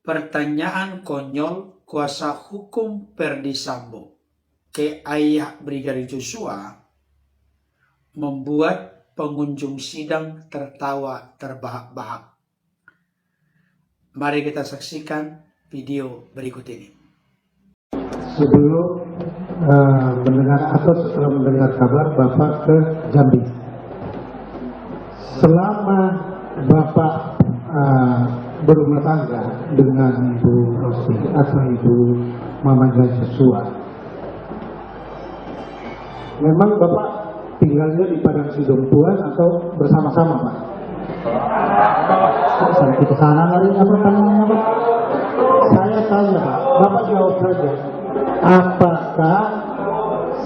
Pertanyaan konyol kuasa hukum Ferdy Sambo ke ayah Brigadir Joshua membuat pengunjung sidang tertawa terbahak-bahak. Mari kita saksikan video berikut ini. Sebelum mendengar atau setelah mendengar kabar Bapak ke Jambi, selama Bapak berumah tangga dengan Ibu Rosti atau Ibu Mama Joshua, memang Bapak tinggalnya di Padang Sidempuan atau bersama-sama, Pak? Sampai ke sana larinya pertanyaannya, Pak. Saya tanya, Pak, Bapak jawab saja. Apakah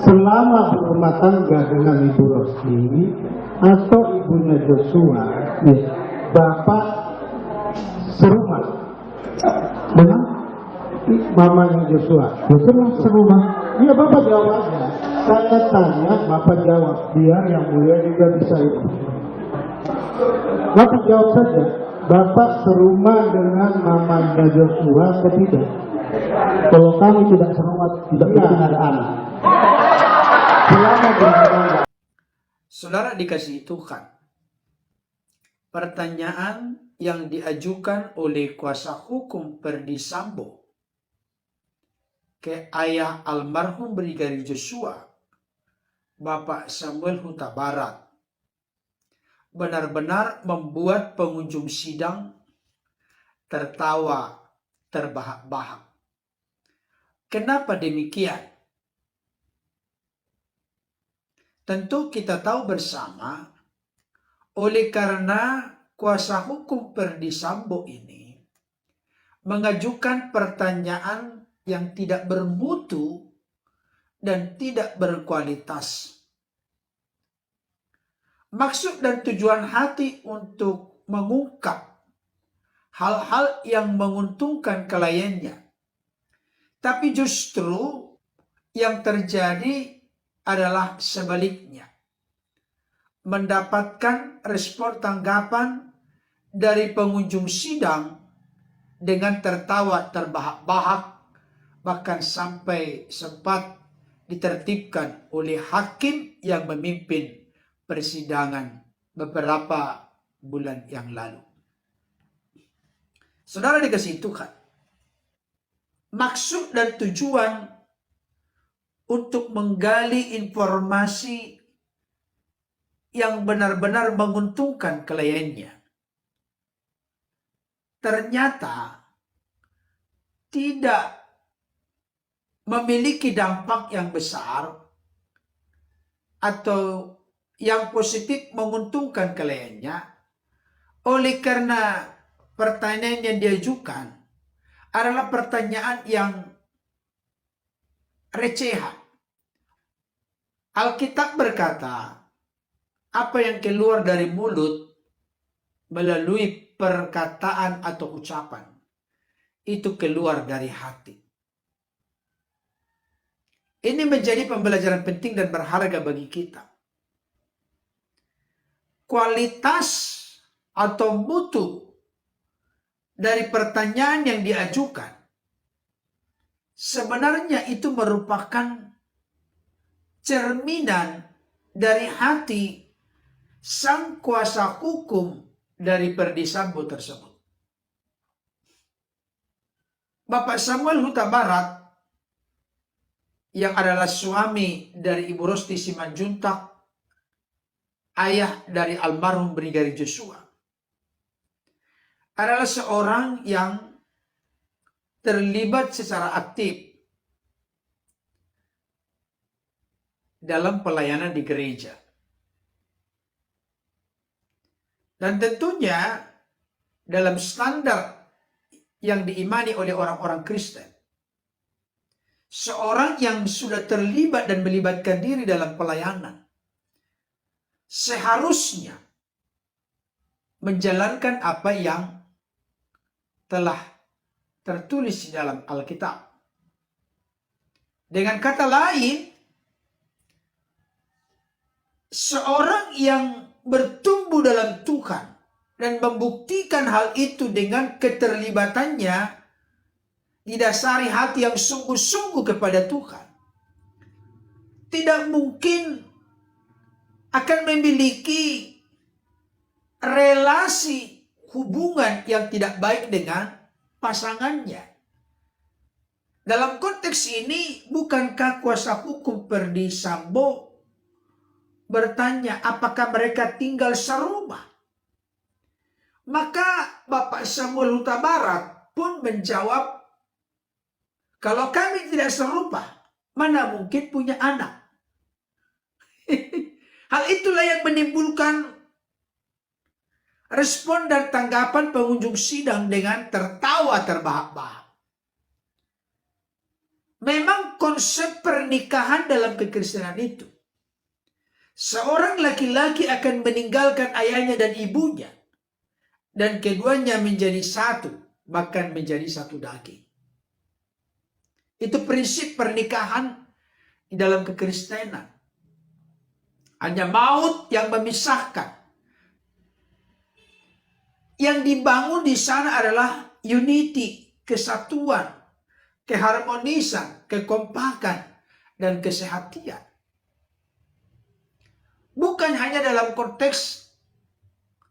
selama berumah tangga dengan Ibu Rosti atau ibunya Joshua, Bapak serumah dengan mamanya Joshua? Serumah. Iya, Bapak jawab aja. Saya tanya, Bapak jawab. Biar yang mulia juga bisa itu. Bapak jawab saja. Bapak serumah dengan mamanya Joshua atau tidak? Kalau kami tidak serumah, tidak mungkin ada anak. Selama berumah tangga. Saudara dikasihi Tuhan, pertanyaan yang diajukan oleh kuasa hukum Ferdy Sambo ke ayah almarhum Brigadir Joshua, Bapak Samuel Huta Barat, benar-benar membuat pengunjung sidang tertawa terbahak-bahak. Kenapa demikian? Tentu kita tahu bersama, oleh karena kuasa hukum Ferdy Sambo ini mengajukan pertanyaan yang tidak bermutu dan tidak berkualitas. Maksud dan tujuan hati untuk mengungkap hal-hal yang menguntungkan kliennya. Tapi justru yang terjadi adalah sebaliknya. Mendapatkan respon tanggapan dari pengunjung sidang dengan tertawa terbahak-bahak, bahkan sampai sempat ditertibkan oleh hakim yang memimpin persidangan beberapa bulan yang lalu. Saudara dikasihi Tuhan, maksud dan tujuan untuk menggali informasi yang benar-benar menguntungkan kliennya ternyata tidak memiliki dampak yang besar atau yang positif menguntungkan kliennya, oleh karena pertanyaan yang diajukan adalah pertanyaan yang recehan. Alkitab berkata, apa yang keluar dari mulut melalui perkataan atau ucapan, itu keluar dari hati. Ini menjadi pembelajaran penting dan berharga bagi kita. Kualitas atau mutu dari pertanyaan yang diajukan sebenarnya itu merupakan cerminan dari hati sang kuasa hukum dari Ferdy Sambo tersebut. Bapak Samuel Huta Barat yang adalah suami dari Ibu Rosti Simanjuntak, ayah dari almarhum Brigadir Joshua, adalah seorang yang terlibat secara aktif dalam pelayanan di gereja. Dan tentunya dalam standar yang diimani oleh orang-orang Kristen, seorang yang sudah terlibat dan melibatkan diri dalam pelayanan seharusnya menjalankan apa yang telah tertulis di dalam Alkitab. Dengan kata lain, seorang yang bertumbuh dalam Tuhan dan membuktikan hal itu dengan keterlibatannya didasari hati yang sungguh-sungguh kepada Tuhan, tidak mungkin akan memiliki relasi hubungan yang tidak baik dengan pasangannya. Dalam konteks ini, bukankah kuasa hukum Verdi Sambo bertanya apakah mereka tinggal serumah? Maka Bapak Samuel Huta Barat pun menjawab, kalau kami tidak serumah, mana mungkin punya anak? Hal itulah yang menimbulkan respon dan tanggapan pengunjung sidang dengan tertawa terbahak-bahak. Memang konsep pernikahan dalam kekristenan itu, seorang laki-laki akan meninggalkan ayahnya dan ibunya, dan keduanya menjadi satu, bahkan menjadi satu daging. Itu prinsip pernikahan di dalam kekristenan. Hanya maut yang memisahkan. Yang dibangun di sana adalah unity, kesatuan, keharmonisan, kekompakan, dan kesehatian. Bukan hanya dalam konteks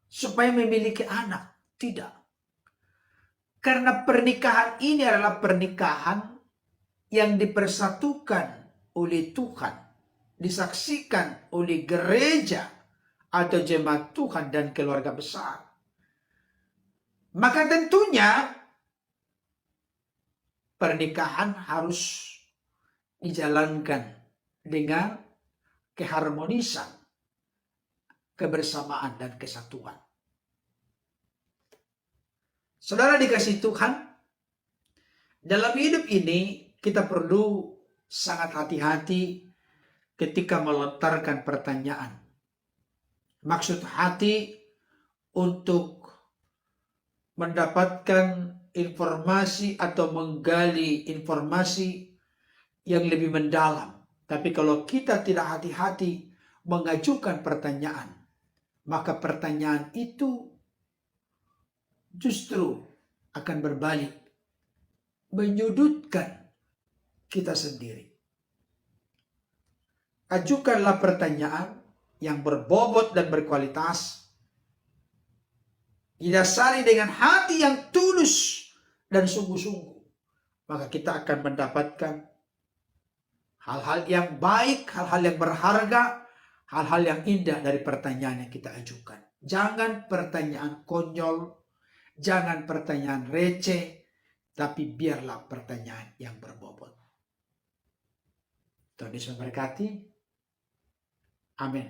supaya memiliki anak, tidak. Karena pernikahan ini adalah pernikahan yang dipersatukan oleh Tuhan, disaksikan oleh gereja atau jemaat Tuhan dan keluarga besar. Maka tentunya pernikahan harus dijalankan dengan keharmonisan, kebersamaan, dan kesatuan. Saudara dikasih Tuhan, dalam hidup ini kita perlu sangat hati-hati ketika melontarkan pertanyaan. Maksud hati untuk mendapatkan informasi atau menggali informasi yang lebih mendalam. Tapi kalau kita tidak hati-hati mengajukan pertanyaan, maka pertanyaan itu justru akan berbalik, menyudutkan kita sendiri. Ajukanlah pertanyaan yang berbobot dan berkualitas, didasari dengan hati yang tulus dan sungguh-sungguh. Maka kita akan mendapatkan hal-hal yang baik, hal-hal yang berharga, hal-hal yang indah dari pertanyaan yang kita ajukan. Jangan pertanyaan konyol, jangan pertanyaan receh, tapi biarlah pertanyaan yang berbobot. Tuhan Yesus memberkati. Amin.